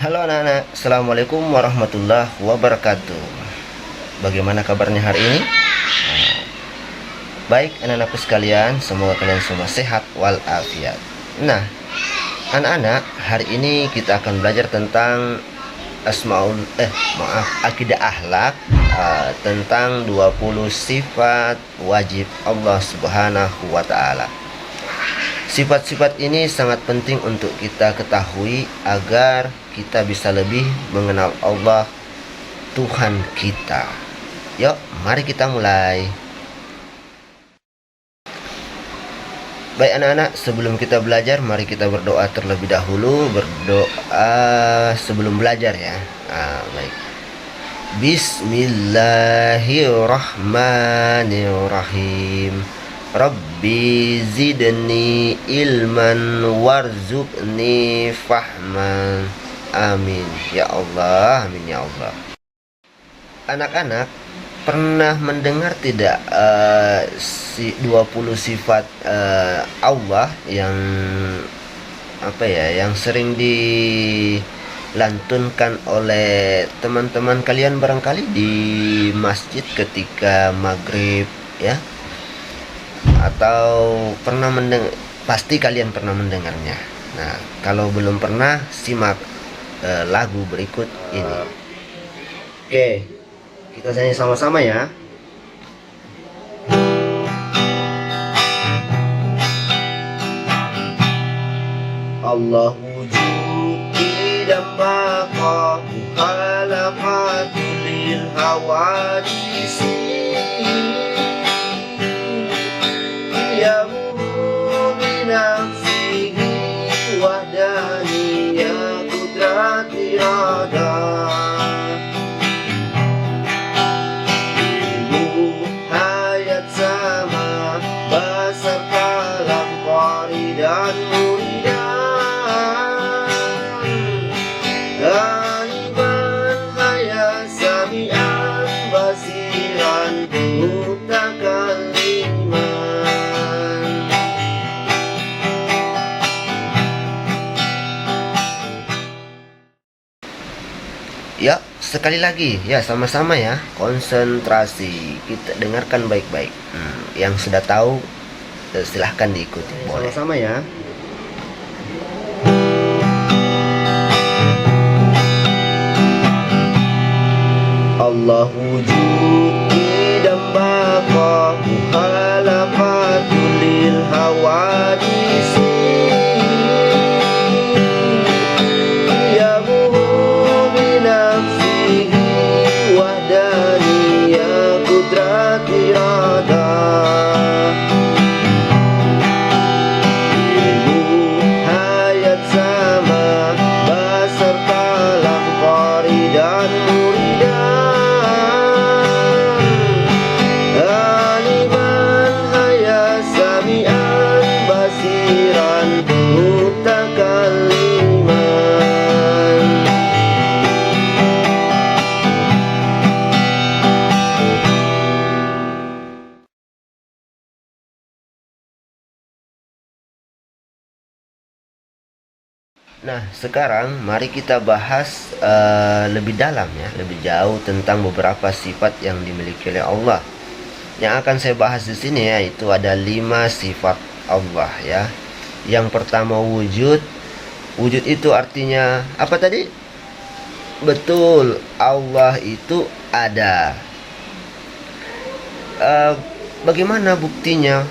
Halo anak-anak, Assalamualaikum warahmatullahi wabarakatuh. Bagaimana kabarnya hari ini? Baik anak-anakku sekalian, semoga kalian semua sehat walafiat. Nah, anak-anak, hari ini kita akan belajar tentang akidah akhlak, tentang 20 sifat wajib Allah Subhanahu wa taala. Sifat-sifat ini sangat penting untuk kita ketahui agar kita bisa lebih mengenal Allah, Tuhan kita. Yuk, mari kita mulai. Baik anak-anak, sebelum kita belajar, mari kita berdoa terlebih dahulu. Berdoa sebelum belajar ya. Baik. Bismillahirrahmanirrahim. Rabbi zidni ilman warzuqni fahman. Amin ya Allah, amin ya Allah. Anak-anak pernah mendengar tidak 20 sifat Allah yang yang sering dilantunkan oleh teman-teman kalian barangkali di masjid ketika maghrib ya, atau pernah pasti kalian pernah mendengarnya. Nah, kalau belum pernah, simak lagu berikut ini. Oke, kita nyanyi sama-sama ya. Allah wujud tidak baqa khalaqatul lil hawadisi yamu binafsihi wahdaniyya qudrati irada ilmu hayat sama basar kalam qari dan muridan ganiman hayat sami'an basiran mutakalliman. Ya, sekali lagi ya, sama-sama ya, konsentrasi, kita dengarkan baik-baik. Yang sudah tahu silahkan diikuti, boleh. Sama-sama ya. Allah wujud tidak baqa khalaqatul lil hawadisi yamu binafsihi wahdaniyya qudrati irada ilmu hayat sama basar kalam qari dan muridan aliman hayat sami'an basiran mutakalliman. Nah, sekarang mari kita bahas lebih dalam ya, lebih jauh tentang beberapa sifat yang dimiliki oleh Allah. Yang akan saya bahas di sini yaitu ada 5 sifat Allah ya. Yang pertama wujud. Wujud itu artinya apa tadi? Betul, Allah itu ada. Bagaimana buktinya?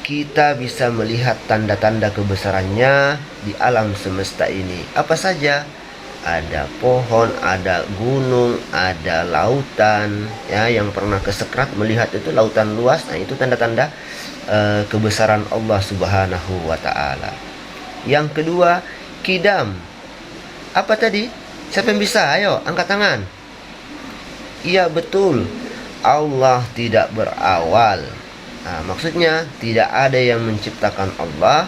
Kita bisa melihat tanda-tanda kebesarannya di alam semesta ini. Apa saja? Ada pohon, ada gunung, ada lautan ya. Yang pernah kesekrat melihat itu lautan luas. Nah, itu tanda-tanda kebesaran Allah Subhanahu wa taala. Yang kedua, qidam. Apa tadi? Siapa yang bisa? Ayo, angkat tangan. Iya, betul. Allah tidak berawal. Nah, maksudnya tidak ada yang menciptakan Allah.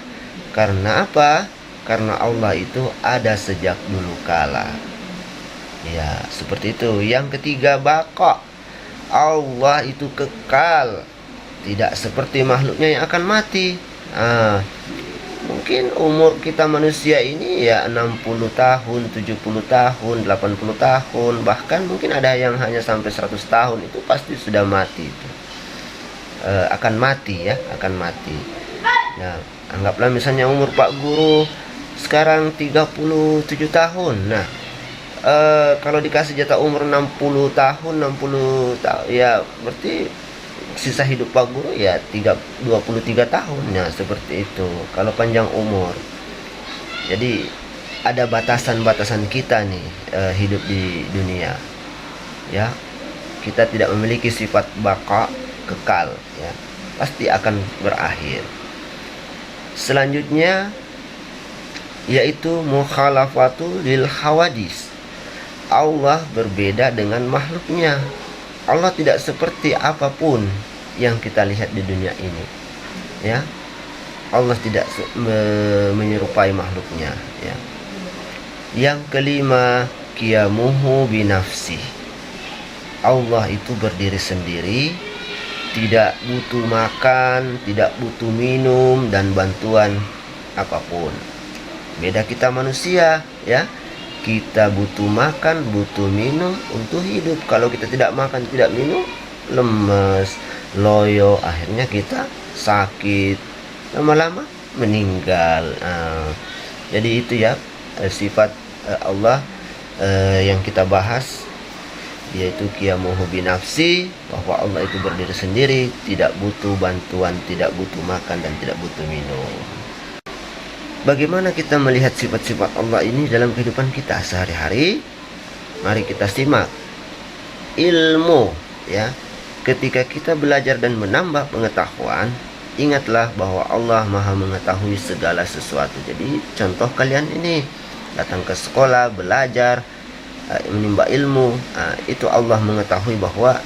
Karena apa? Karena Allah itu ada sejak dulu kala. Ya, seperti itu. Yang ketiga, baqa. Allah itu kekal, tidak seperti makhluknya yang akan mati. Mungkin umur kita manusia ini ya 60 tahun, 70 tahun, 80 tahun, bahkan mungkin ada yang hanya sampai 100 tahun, itu pasti sudah mati itu. Akan mati ya, akan mati. Nah, anggaplah misalnya umur Pak Guru sekarang 37 tahun. Nah, kalau dikasih jatah umur 60 tahun, 60 tahun ya berarti sisa hidup Pak Guru ya 23 tahun ya, seperti itu kalau panjang umur. Jadi ada batasan-batasan kita nih hidup di dunia ya. Kita tidak memiliki sifat baqa, kekal ya, pasti akan berakhir. Selanjutnya yaitu mukhalafatu lil hawadis. Allah berbeda dengan makhluknya. Allah tidak seperti apapun yang kita lihat di dunia ini ya. Allah tidak menyerupai makhluknya ya. Yang kelima, qiyamuhu binafsih. Allah itu berdiri sendiri, tidak butuh makan, tidak butuh minum dan bantuan apapun. Beda kita manusia ya. Kita butuh makan, butuh minum untuk hidup. Kalau kita tidak makan, tidak minum, lemes, loyo, akhirnya kita sakit, lama-lama meninggal. Jadi itu ya sifat Allah yang kita bahas, yaitu qiyamuhu binafsi, bahwa Allah itu berdiri sendiri, tidak butuh bantuan, tidak butuh makan dan tidak butuh minum. Bagaimana kita melihat sifat-sifat Allah ini dalam kehidupan kita sehari-hari? Mari kita simak. Ilmu ya. Ketika kita belajar dan menambah pengetahuan, ingatlah bahwa Allah Maha mengetahui segala sesuatu. Jadi contoh kalian ini datang ke sekolah, belajar, menimba ilmu, itu Allah mengetahui bahwa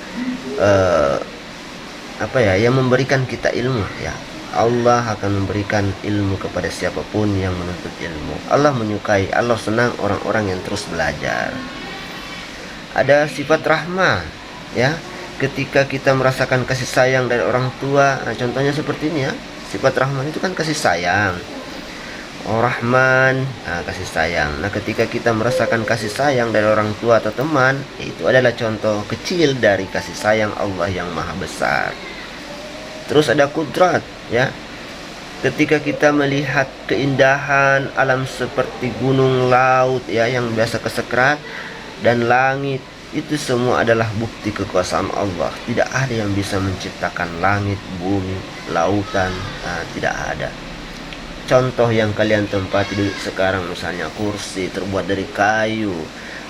yang memberikan kita ilmu ya. Allah akan memberikan ilmu kepada siapapun yang menuntut ilmu. Allah menyukai, Allah senang orang-orang yang terus belajar. Ada sifat rahmah ya. Ketika kita merasakan kasih sayang dari orang tua, contohnya seperti ini ya. Sifat rahman itu kan kasih sayang. Rahman, kasih sayang. Nah, ketika kita merasakan kasih sayang dari orang tua atau teman, itu adalah contoh kecil dari kasih sayang Allah yang maha besar. Terus ada kudrat ya. Ketika kita melihat keindahan alam seperti gunung, laut ya, yang biasa kesekrat, dan langit, itu semua adalah bukti kekuasaan Allah. Tidak ada yang bisa menciptakan langit, bumi, lautan, tidak ada. Contoh yang kalian tempati sekarang, misalnya kursi terbuat dari kayu.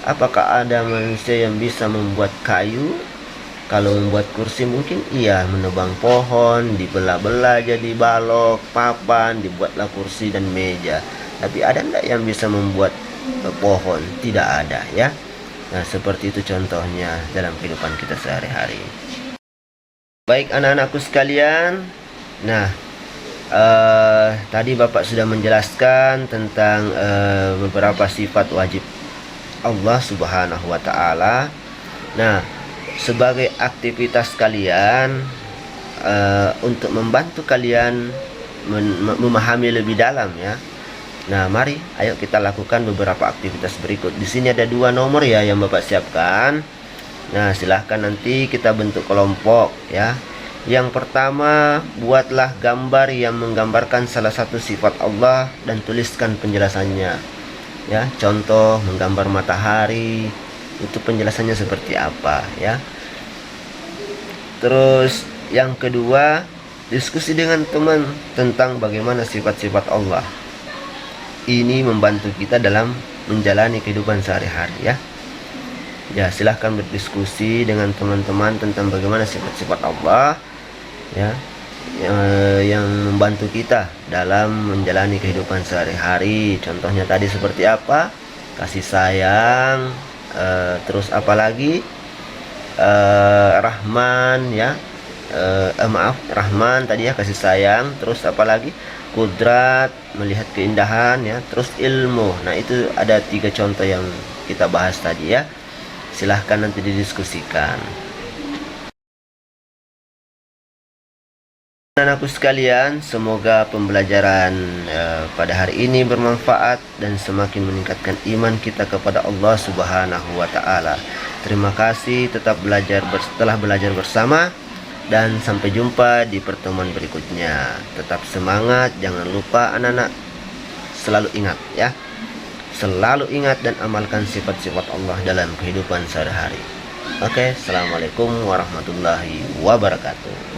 Apakah ada manusia yang bisa membuat kayu? Kalau membuat kursi mungkin iya, menebang pohon, dibelah-belah jadi balok, papan, dibuatlah kursi dan meja. Tapi ada enggak yang bisa membuat pohon? Tidak ada ya. Nah, seperti itu contohnya dalam kehidupan kita sehari-hari. Baik anak-anakku sekalian, nah tadi Bapak sudah menjelaskan tentang beberapa sifat wajib Allah Subhanahu wa Ta'ala. Nah, sebagai aktivitas kalian untuk membantu kalian memahami lebih dalam ya. Nah, mari ayo kita lakukan beberapa aktivitas berikut. Di sini ada 2 nomor ya yang Bapak siapkan. Nah, silahkan nanti kita bentuk kelompok ya. Yang pertama, buatlah gambar yang menggambarkan salah satu sifat Allah dan tuliskan penjelasannya. Ya, contoh menggambar matahari, itu penjelasannya seperti apa ya. Terus yang kedua, diskusi dengan teman tentang bagaimana sifat-sifat Allah. Ini membantu kita dalam menjalani kehidupan sehari-hari ya. Ya, silahkan berdiskusi dengan teman-teman tentang bagaimana sifat-sifat Allah ya, yang membantu kita dalam menjalani kehidupan sehari-hari. Contohnya tadi seperti apa? Kasih sayang, terus apalagi Rahman ya, Rahman tadi ya, kasih sayang. Terus apalagi kudrat, melihat keindahan ya. Terus ilmu. Nah, itu ada 3 contoh yang kita bahas tadi ya. Silahkan nanti didiskusikan. Anak-anakku sekalian, semoga pembelajaran pada hari ini bermanfaat dan semakin meningkatkan iman kita kepada Allah Subhanahu wa taala. Terima kasih, tetap telah belajar bersama, dan sampai jumpa di pertemuan berikutnya. Tetap semangat, jangan lupa anak-anak selalu ingat ya. Selalu ingat dan amalkan sifat-sifat Allah dalam kehidupan sehari-hari. Oke, assalamualaikum warahmatullahi wabarakatuh.